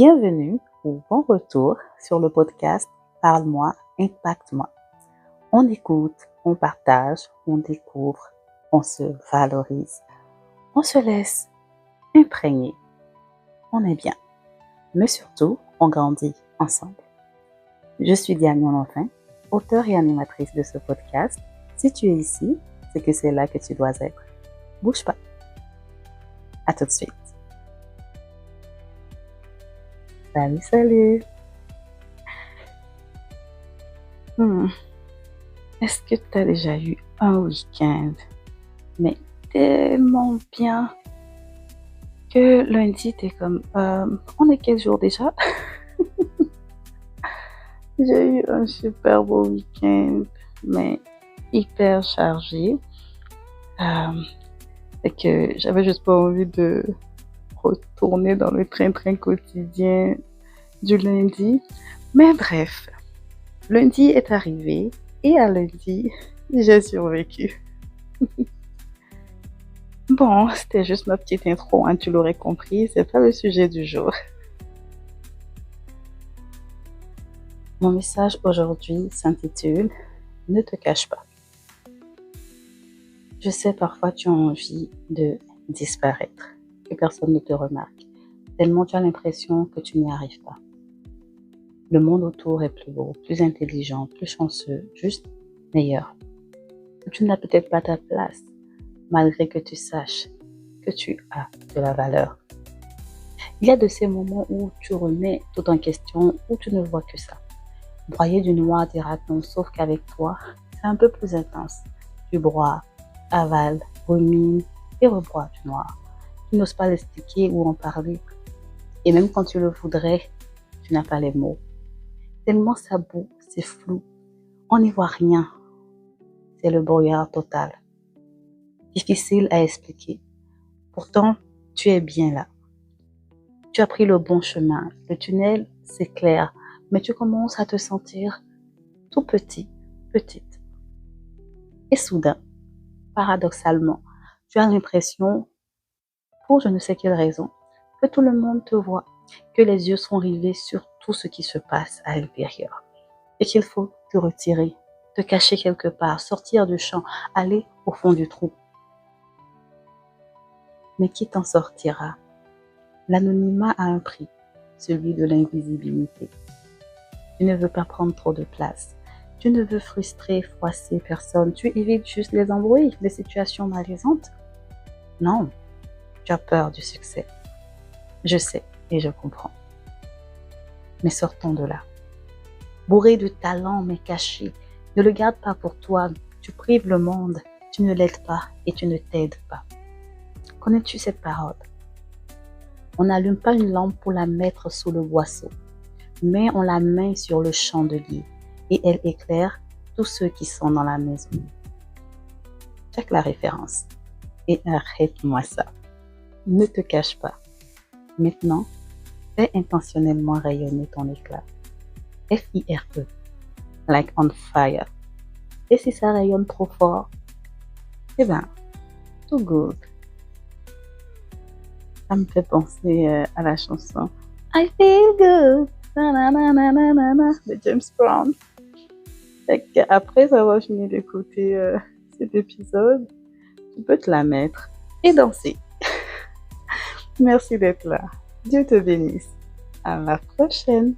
Bienvenue ou bon retour sur le podcast Parle-moi, impacte-moi. On écoute, on partage, on découvre, on se valorise, on se laisse imprégner. On est bien, mais surtout, on grandit ensemble. Je suis Diane Enfin, auteure et animatrice de ce podcast. Si tu es ici, c'est que c'est là que tu dois être. Bouge pas. À tout de suite. Salut. Est-ce que tu as déjà eu un week-end, mais tellement bien, que lundi, t'es comme, on est quel jour déjà? J'ai eu un super beau week-end, mais hyper chargé. Et que j'avais juste pas envie de retourner dans le train-train quotidien du lundi. Mais bref, lundi est arrivé et à lundi, j'ai survécu. Bon, c'était juste ma petite intro, hein, tu l'aurais compris, c'est pas le sujet du jour. Mon message aujourd'hui s'intitule « Ne te cache pas ». Je sais, parfois tu as envie de disparaître, que personne ne te remarque, tellement tu as l'impression que tu n'y arrives pas. Le monde autour est plus beau, plus intelligent, plus chanceux, juste meilleur. Tu n'as peut-être pas ta place, malgré que tu saches que tu as de la valeur. Il y a de ces moments où tu remets tout en question, où tu ne vois que ça. Broyer du noir dira non, sauf qu'avec toi, c'est un peu plus intense. Tu broies, avales, rumines et rebroies du noir. Tu n'oses pas l'expliquer ou en parler. Et même quand tu le voudrais, tu n'as pas les mots. Tellement ça boue, c'est flou. On n'y voit rien. C'est le brouillard total. Difficile à expliquer. Pourtant, tu es bien là. Tu as pris le bon chemin. Le tunnel, c'est clair. Mais tu commences à te sentir tout petit, petite. Et soudain, paradoxalement, tu as l'impression, pour je ne sais quelle raison, que tout le monde te voit, que les yeux sont rivés sur tout ce qui se passe à l'intérieur. Et qu'il faut te retirer, te cacher quelque part, sortir du champ, aller au fond du trou. Mais qui t'en sortira? L'anonymat a un prix, celui de l'invisibilité. Tu ne veux pas prendre trop de place. Tu ne veux frustrer, froisser personne. Tu évites juste les embrouilles, les situations malaisantes. Non, tu as peur du succès. Je sais et je comprends. Mais sortons de là. Bourré de talent mais caché, ne le garde pas pour toi. Tu prives le monde, tu ne l'aides pas et tu ne t'aides pas. Connais-tu cette parole? On n'allume pas une lampe pour la mettre sous le boisseau, mais on la met sur le chandelier et elle éclaire tous ceux qui sont dans la maison. Check la référence et arrête-moi ça. Ne te cache pas. Maintenant, fais intentionnellement rayonner ton éclat. F-I-R-E, like on fire. Et si ça rayonne trop fort, eh ben, too good. Ça me fait penser à la chanson I Feel Good de James Brown. Après avoir fini d'écouter cet épisode, tu peux te la mettre et danser. Merci d'être là. Dieu te bénisse. À la prochaine.